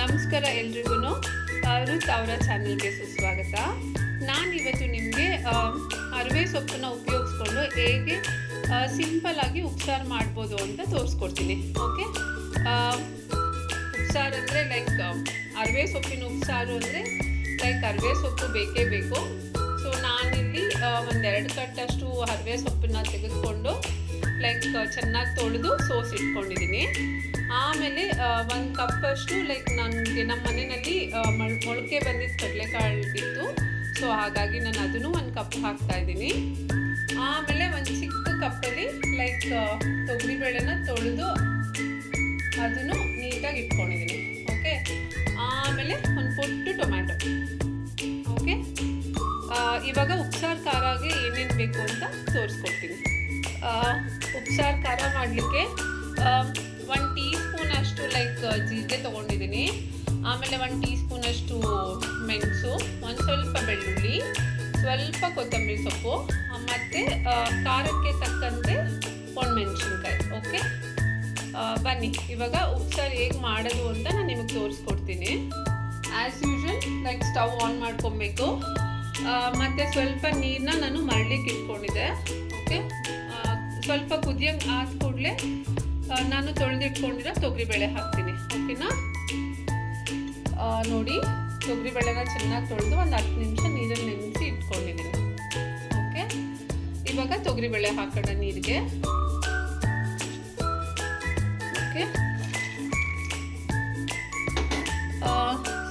ನಮಸ್ಕಾರ ಎಲ್ರಿಗೂ ರುತ್ ಅವರ ಚಾನಲ್ಗೆ ಸುಸ್ವಾಗತ. ನಾನಿವತ್ತು ನಿಮಗೆ ಅರಿವೆ ಸೊಪ್ಪನ್ನು ಉಪಯೋಗಿಸ್ಕೊಂಡು ಹೇಗೆ ಸಿಂಪಲ್ ಆಗಿ ಉಪ್ಸಾರು ಮಾಡ್ಬೋದು ಅಂತ ತೋರಿಸ್ಕೊಡ್ತೀನಿ. ಓಕೆ, ಉಪ್ಸಾರು ಅಂದರೆ ಲೈಕ್ ಅರಿವೆ ಸೊಪ್ಪಿನ ಉಪ್ಸಾರು ಅಂದರೆ ಲೈಕ್ ಅರಿವೆ ಸೊಪ್ಪು ಬೇಕೇ ಬೇಕು. ಸೊ ನಾನಿಲ್ಲಿ ಒಂದೆರಡು ಕಟ್ಟಷ್ಟು ಅರಿವೆ ಸೊಪ್ಪನ್ನ ತೆಗೆದುಕೊಂಡು ಲೈಕ್ ಚೆನ್ನಾಗಿ ತೊಳೆದು ಇಟ್ಕೊಂಡಿದ್ದೀನಿ. ಆಮೇಲೆ ಒಂದು ಕಪ್ಪಷ್ಟು ಲೈಕ್ ನನಗೆ ನಮ್ಮ ಮನೆಯಲ್ಲಿ ಮೊಳಕೆ ಬಂದಿದ್ದ ಕಡಲೆಕಾಳು ಇತ್ತು. ಸೊ ಹಾಗಾಗಿ ನಾನು ಅದನ್ನು ಒಂದು ಕಪ್ ಹಾಕ್ತಾಯಿದ್ದೀನಿ. ಆಮೇಲೆ ಒಂದು ಚಿಕ್ಕ ಕಪ್ಪಲ್ಲಿ ಲೈಕ್ ತೊಗರಿಬೇಳೆನ ತೊಳೆದು ಅದನ್ನು ನೀಟಾಗಿ ಇಟ್ಕೊಂಡಿದ್ದೀನಿ. ಓಕೆ, ಆಮೇಲೆ ಒಂದು ಪುಟ್ಟು ಟೊಮ್ಯಾಟೊ. ಓಕೆ, ಇವಾಗ ಉಪ್ಸಾರು ಖಾರಾಗೆ ಏನೇನು ಬೇಕು ಅಂತ ತೋರಿಸ್ಕೊಡ್ತೀನಿ. ಉಪ್ಸಾರು ಖಾರ ಮಾಡಲಿಕ್ಕೆ 1 ಟೀ ಸ್ಪೂನ್ ಅಷ್ಟು ಲೈಕ್ ಜೀರಿಗೆ ತೊಗೊಂಡಿದ್ದೀನಿ. ಆಮೇಲೆ 1 ಟೀ ಸ್ಪೂನ್ ಅಷ್ಟು ಮೆಣಸು, ಒಂದು ಸ್ವಲ್ಪ ಬೆಳ್ಳುಳ್ಳಿ, ಸ್ವಲ್ಪ ಕೊತ್ತಂಬರಿ ಸೊಪ್ಪು, ಮತ್ತು ಖಾರಕ್ಕೆ ತಕ್ಕಂತೆ ಒಣಮೆಣಸಿನ್ಕಾಯಿ. ಓಕೆ, ಬನ್ನಿ ಇವಾಗ ಉಪ್ಸಾರು ಹೇಗೆ ಮಾಡೋದು ಅಂತ ನಾನು ನಿಮಗೆ ತೋರಿಸ್ಕೊಡ್ತೀನಿ. As usual like stove on ಮಾಡ್ಕೊಬೇಕು. ಮತ್ತು ಸ್ವಲ್ಪ ನೀರನ್ನ ನಾನು ಮರಳಿಕ್ಕೆ ಇಟ್ಕೊಂಡಿದ್ದೆ. ಓಕೆ, ಸ್ವಲ್ಪ ಕುದಿಯಂಗೆ ಆದ ಕೂಡಲೇ ನಾನು ತೊಳೆದಿಟ್ಕೊಂಡಿರೋ ತೊಗರಿಬೇಳೆ ಹಾಕ್ತೀನಿ. ಓಕೆನಾ, ನೋಡಿ ತೊಗರಿಬೇಳೆನ ಚೆನ್ನಾಗಿ ತೊಳೆದು ಒಂದು 10 ನಿಮಿಷ ನೀರಲ್ಲಿ ನೆನೆಸಿ ಇಟ್ಕೊಂಡಿದ್ದೀನಿ. ಓಕೆ, ಇವಾಗ ತೊಗರಿಬೇಳೆ ಹಾಕೋಣ ನೀರಿಗೆ. ಓಕೆ,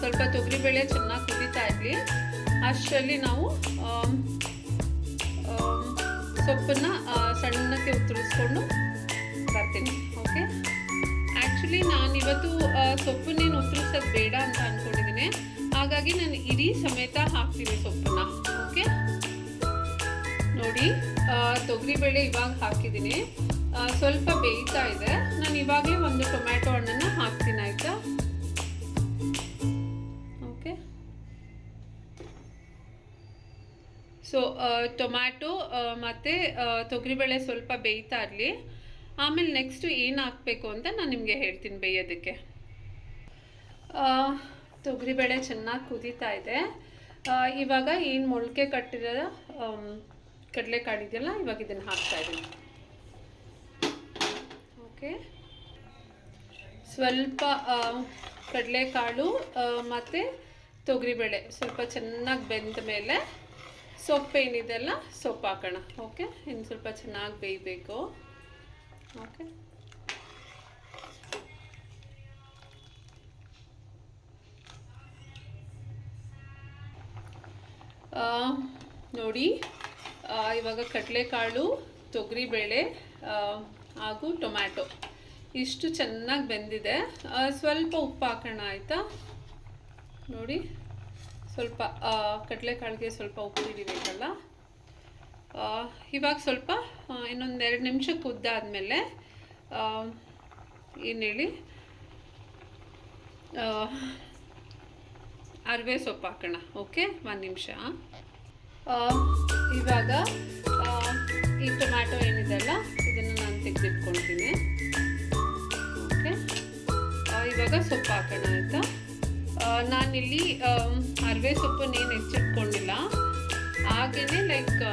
ಸ್ವಲ್ಪ ತೊಗರಿಬೇಳೆ ಚೆನ್ನಾಗಿ ಕುದೀತಾ ಇರಲಿ. ಅಷ್ಟರಲ್ಲಿ ನಾವು ಸೊಪ್ಪನ್ನು ಸಣ್ಣಕ್ಕೆ ಉತ್ತರಿಸ್ಕೊಂಡು ಬರ್ತೀನಿ. ಓಕೆ, ಆ್ಯಕ್ಚುಲಿ ನಾನಿವತ್ತು ಸೊಪ್ಪನ್ನೇನು ಉತ್ತರಿಸೋದು ಬೇಡ ಅಂತ ಅಂದ್ಕೊಂಡಿದ್ದೀನಿ. ಹಾಗಾಗಿ ನಾನು ಇಡೀ ಸಮೇತ ಹಾಕ್ತೀನಿ ಸೊಪ್ಪನ್ನ. ಓಕೆ, ನೋಡಿ ತೊಗರಿಬೇಳೆ ಇವಾಗ ಹಾಕಿದ್ದೀನಿ. ಸ್ವಲ್ಪ ಬೇಯ್ತಾ ಇದೆ. ನಾನು ಇವಾಗಲೇ ಒಂದು ಟೊಮ್ಯಾಟೊ ಹಣ್ಣನ್ನು ಹಾಕ್ತೀನಿ. ಆಯಿತಾ? ಓಕೆ, ಸೊ ಟೊಮ್ಯಾಟೊ ಮತ್ತು ತೊಗರಿಬೇಳೆ ಸ್ವಲ್ಪ ಬೇಯ್ತಾ ಇರಲಿ. ಆಮೇಲೆ ನೆಕ್ಸ್ಟು ಏನು ಹಾಕಬೇಕು ಅಂತ ನಾನು ನಿಮಗೆ ಹೇಳ್ತೀನಿ ಬೇಯೋದಕ್ಕೆ. ತೊಗರಿಬೇಳೆ ಚೆನ್ನಾಗಿ ಕುದೀತಾ ಇದೆ. ಇವಾಗ ಏನು ಮೊಳಕೆ ಕಟ್ಟಿರೋ ಕಡಲೆಕಾಳು ಇದೆಯಲ್ಲ, ಇವಾಗ ಇದನ್ನು ಹಾಕ್ತಾಯಿದ್ದೀನಿ. ಓಕೆ, ಸ್ವಲ್ಪ ಕಡಲೆಕಾಳು ಮತ್ತು ತೊಗರಿಬೇಳೆ ಸ್ವಲ್ಪ ಚೆನ್ನಾಗಿ ಬೆಂದ ಮೇಲೆ ಸೊಪ್ಪೇನಿದೆಲ್ಲ ಸೊಪ್ಪು ಹಾಕೋಣ. ಓಕೆ, ಇನ್ನು ಸ್ವಲ್ಪ ಚೆನ್ನಾಗಿ ಬೇಯಬೇಕು. ಓಕೆ, ನೋಡಿ ಇವಾಗ ಕಡಲೆಕಾಳು, ತೊಗರಿಬೇಳೆ ಹಾಗೂ ಟೊಮ್ಯಾಟೊ ಇಷ್ಟು ಚೆನ್ನಾಗಿ ಬೆಂದಿದೆ. ಸ್ವಲ್ಪ ಉಪ್ಪು ಹಾಕೋಣ. ಆಯಿತಾ? ನೋಡಿ ಸ್ವಲ್ಪ ಕಡಲೆಕಾಳಿಗೆ ಸ್ವಲ್ಪ ಉಪ್ಪು ಹಿಡಿಬೇಕಲ್ಲ. ಇವಾಗ ಸ್ವಲ್ಪ ಇನ್ನೊಂದು 2 ನಿಮಿಷ ಕುದ್ದಾದಮೇಲೆ ಏನು ಹೇಳಿ ಅರಿವೆ ಸೊಪ್ಪು ಹಾಕೋಣ. ಓಕೆ, 1 ನಿಮಿಷ. ಇವಾಗ ಈ ಟೊಮ್ಯಾಟೊ ಏನಿದೆಲ್ಲ ಇದನ್ನು ನಾನು ತೆಗೆದಿಟ್ಕೊಳ್ತೀನಿ. ಓಕೆ, ಇವಾಗ ಸೊಪ್ಪು ಹಾಕೋಣ. ಆಯಿತಾ? ನಾನಿಲ್ಲಿ ಅರಿವೆ ಸೊಪ್ಪನ್ನೇನು ಹೆಚ್ಚಿಟ್ಕೊಂಡಿಲ್ಲ, ಹಾಗೆಯೇ ಲೈಕ್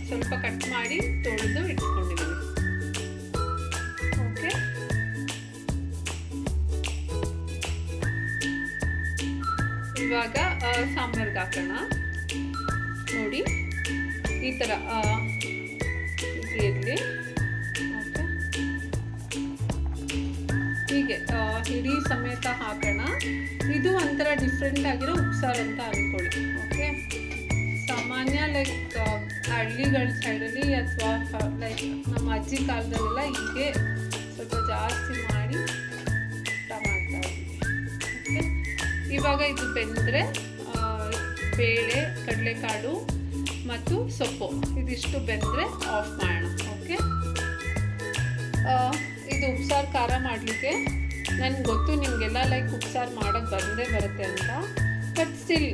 ಸ್ವಲ್ಪ ಕಟ್ ಮಾಡಿ ತೊಳೆದು ಇಟ್ಕೊಂಡಿದ್ದೀನಿ. ಓಕೆ, ಇವಾಗ ಸಾಂಬಾರ್ಗೆ ಹಾಕೋಣ. ನೋಡಿ ಈ ಥರ ಇರಲಿ. ಓಕೆ, ಹೀಗೆ ಇಡೀ ಸಮೇತ ಹಾಕೋಣ. ಇದು ಒಂಥರ ಡಿಫ್ರೆಂಟ್ ಆಗಿರೋ ಉಪ್ಸಾರು ಅಂತ ಅಂದ್ಕೊಳ್ಳಿ. ಓಕೆ, ಸಾಮಾನ್ಯ ಲೈಕ್ ಹಳ್ಳಿಗಳ ಸೈಡಲ್ಲಿ ಅಥವಾ ಲೈಕ್ ನಮ್ಮ ಅಜ್ಜಿ ಕಾಲದಲ್ಲೆಲ್ಲ ಹೀಗೆ ಸ್ವಲ್ಪ ಜಾಸ್ತಿ ಮಾಡಿ ಊಟ ಮಾಡ್ತಾಯಿದ್ವಿ. ಓಕೆ, ಇವಾಗ ಇದು ಬೆಂದರೆ ಬೇಳೆ, ಕಡಲೆಕಾಳು ಮತ್ತು ಸೊಪ್ಪು ಇದಿಷ್ಟು ಬೆಂದರೆ ಆಫ್ ಮಾಡೋಣ. ಓಕೆ, ಇದು ಉಪ್ಸಾರು ಖಾರ ಮಾಡಲಿಕ್ಕೆ ನನಗೆ ಗೊತ್ತು ನಿಮಗೆಲ್ಲ ಲೈಕ್ ಉಪ್ಸಾರು ಮಾಡೋಕ್ಕೆ ಬರುತ್ತೆ ಅಂತ. ಬಟ್ ಸ್ಟಿಲ್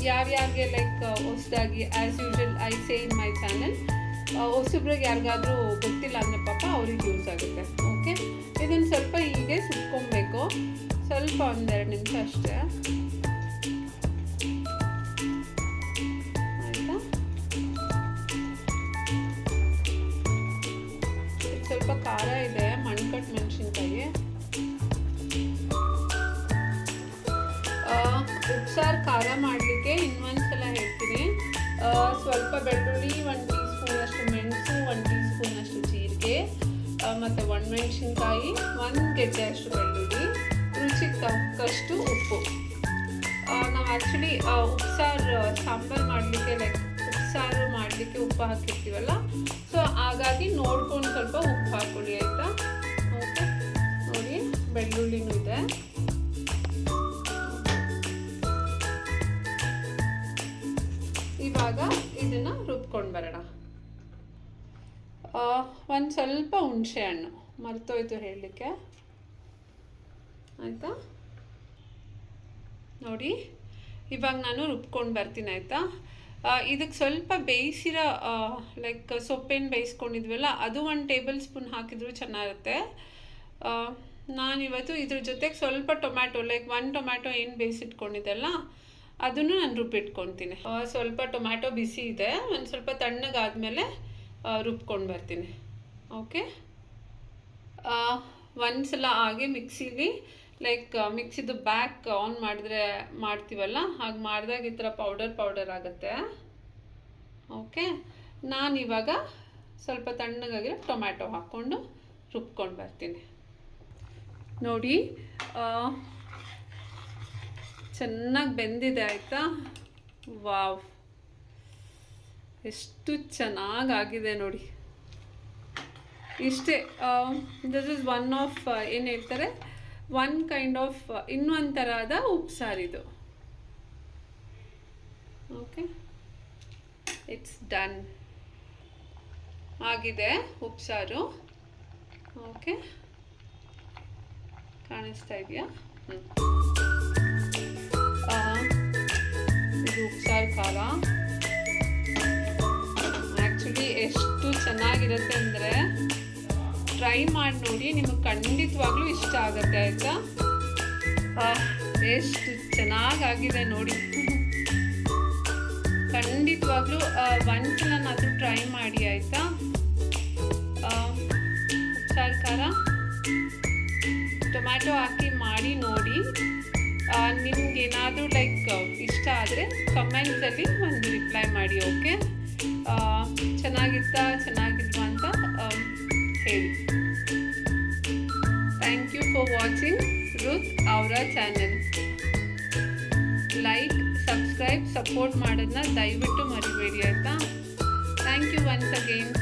ಯಾರ್ಯಾರಿಗೆ ಲೈಕ್ ಹೊಸದಾಗಿ as usual I say in my channel ಹೊಸಬ್ರಿಗೆ ಯಾರಿಗಾದರೂ ಗೊತ್ತಿಲ್ಲ ಅಂದರೆ ಪಾಪ ಅವ್ರಿಗೆ ಯೂಸ್ ಆಗುತ್ತೆ. ಓಕೆ, ಇದನ್ನು ಸ್ವಲ್ಪ ಹೀಗೆ ಸುಟ್ಕೊಬೇಕು. ಸ್ವಲ್ಪ 1-2 ನಿಮಿಷ ಅಷ್ಟೇ. ಆಯಿತಾ? ಸ್ವಲ್ಪ ಖಾರ ಇದೆ, ಮಣ್ಕಟ್ಟು ಮೆಣಸಿನ್ಕಾಯಿ. ಉಪ್ಸಾರು ಖಾರ ಮಾಡಲಿಕ್ಕೆ ಇನ್ನೊಂದ್ಸಲ ಹೇಳ್ತೀನಿ. ಸ್ವಲ್ಪ ಬೆಳ್ಳುಳ್ಳಿ, 1 ಟೀ ಸ್ಪೂನಷ್ಟು ಮೆಣಸು, 1 ಟೀ ಸ್ಪೂನಷ್ಟು ಜೀರಿಗೆ, ಮತ್ತು ಒಣಮೆಣಸಿನ್ಕಾಯಿ, 1 ಗೆಡ್ಡೆ ಅಷ್ಟು ಬೆಳ್ಳುಳ್ಳಿ, ರುಚಿಗೆ ತಕ್ಕಷ್ಟು ಉಪ್ಪು. ನಾವು ಆ್ಯಕ್ಚುಲಿ ಉಪ್ಸಾರು ಸಾಂಬಾರು ಮಾಡಲಿಕ್ಕೆ ಉಪ್ಸಾರು ಮಾಡಲಿಕ್ಕೆ ಉಪ್ಪು ಹಾಕಿರ್ತೀವಲ್ಲ, ಸೊ ಹಾಗಾಗಿ ನೋಡ್ಕೊಂಡು ಸ್ವಲ್ಪ ಉಪ್ಪು ಹಾಕ್ಕೊಳ್ಳಿ ಆಯಿತಾ. ಓಕೆ, ನೋಡಿ ಬೆಳ್ಳುಳ್ಳಿನೂ ಇದೆ. ಇವಾಗ ಇದನ್ನು ರುಬ್ಕೊಂಡು ಬರೋಣ. ಒಂದು ಸ್ವಲ್ಪ ಹುಣಸೆ ಹಣ್ಣು ಮರ್ತೋಯ್ತು ಹೇಳಲಿಕ್ಕೆ, ಆಯಿತಾ. ನೋಡಿ ಇವಾಗ ನಾನು ರುಬ್ಕೊಂಡು ಬರ್ತೀನಿ ಆಯಿತಾ. ಇದಕ್ಕೆ ಸ್ವಲ್ಪ ಬೇಯಿಸಿರೋ ಸೊಪ್ಪೇನು ಬೇಯಿಸ್ಕೊಂಡಿದ್ವಲ್ಲ ಅದು 1 ಟೇಬಲ್ ಸ್ಪೂನ್ ಹಾಕಿದ್ರು ಚೆನ್ನಾಗಿರುತ್ತೆ. ನಾನಿವತ್ತು ಇದ್ರ ಜೊತೆಗೆ ಸ್ವಲ್ಪ ಟೊಮ್ಯಾಟೊ 1 ಟೊಮ್ಯಾಟೊ ಏನು ಬೇಯಿಸಿಟ್ಕೊಂಡಿದ್ದೆಲ್ಲ ಅದನ್ನು ನಾನು ರುಬ್ಬಿಟ್ಕೊತೀನಿ. ಸ್ವಲ್ಪ ಟೊಮ್ಯಾಟೊ ಬಿಸಿ ಇದೆ, ಒಂದು ಸ್ವಲ್ಪ ತಣ್ಣಗಾದ್ಮೇಲೆ ರುಬ್ಕೊಂಡು ಬರ್ತೀನಿ. ಓಕೆ, ಒಂದ್ಸಲ ಹಾಗೆ ಮಿಕ್ಸಿಲಿ ಮಿಕ್ಸಿದು ಬ್ಯಾಕ್ ಆನ್ ಮಾಡಿದ್ರೆ ಮಾಡ್ತೀವಲ್ಲ, ಹಾಗೆ ಮಾಡಿದಾಗ ಈ ಥರ ಪೌಡರ್ ಆಗುತ್ತೆ. ಓಕೆ, ನಾನಿವಾಗ ಸ್ವಲ್ಪ ತಣ್ಣಗಾಗಿರೋ ಟೊಮ್ಯಾಟೊ ಹಾಕ್ಕೊಂಡು ರುಬ್ಕೊಂಡು ಬರ್ತೀನಿ. ನೋಡಿ ಚೆನ್ನಾಗಿ ಬೆಂದಿದೆ ಆಯಿತಾ. ವಾವ್, ಎಷ್ಟು ಚೆನ್ನಾಗಾಗಿದೆ ನೋಡಿ. ಇಷ್ಟೇ. ದಿಸ್ ಇಸ್ ಒನ್ ಆಫ್ ಏನು ಹೇಳ್ತಾರೆ, ಒನ್ ಕೈಂಡ್ ಆಫ್ ಇನ್ನೊಂದು ಥರದ ಉಪ್ಸಾರಿದು. ಓಕೆ, ಇಟ್ಸ್ ಡನ್ ಆಗಿದೆ ಉಪ್ಸಾರು. ಓಕೆ, ಕಾಣಿಸ್ತಾ ಇದೆಯಾ? ಇದು ಉಪ್ಸಾರು ಖಾರ ಆ್ಯಕ್ಚುಲಿ ಎಷ್ಟು ಚೆನ್ನಾಗಿರುತ್ತೆ ಅಂದರೆ ಟ್ರೈ ಮಾಡಿ ನೋಡಿ, ನಿಮಗೆ ಖಂಡಿತವಾಗ್ಲೂ ಇಷ್ಟ ಆಗುತ್ತೆ ಆಯಿತಾ. ಎಷ್ಟು ಚೆನ್ನಾಗಾಗಿದೆ ನೋಡಿ. ಖಂಡಿತವಾಗ್ಲೂ ಒಂದ್ಸಲನಾದರೂ ಟ್ರೈ ಮಾಡಿ ಆಯಿತಾ. ಉಪ್ಸಾರು ಖಾರ ಟೊಮ್ಯಾಟೊ ಹಾಕಿ ಮಾಡಿ ನೋಡಿ. ನಿಮ್ಗೇನಾದರೂ ಇಷ್ಟ ಆದರೆ ಕಮೆಂಟ್ಸಲ್ಲಿ ಒಂದು ರಿಪ್ಲೈ ಮಾಡಿ. ಓಕೆ, ಚೆನ್ನಾಗಿಲ್ವಾ ಅಂತ ಹೇಳಿ. Thank you for watching Ruth ಅವರ ಚಾನೆಲ್. ಲೈಕ್, ಸಬ್ಸ್ಕ್ರೈಬ್, ಸಪೋರ್ಟ್ ಮಾಡೋದನ್ನ ದಯವಿಟ್ಟು ಮರಿಬೇಡಿ ಆಯಿತಾ. Thank you once again.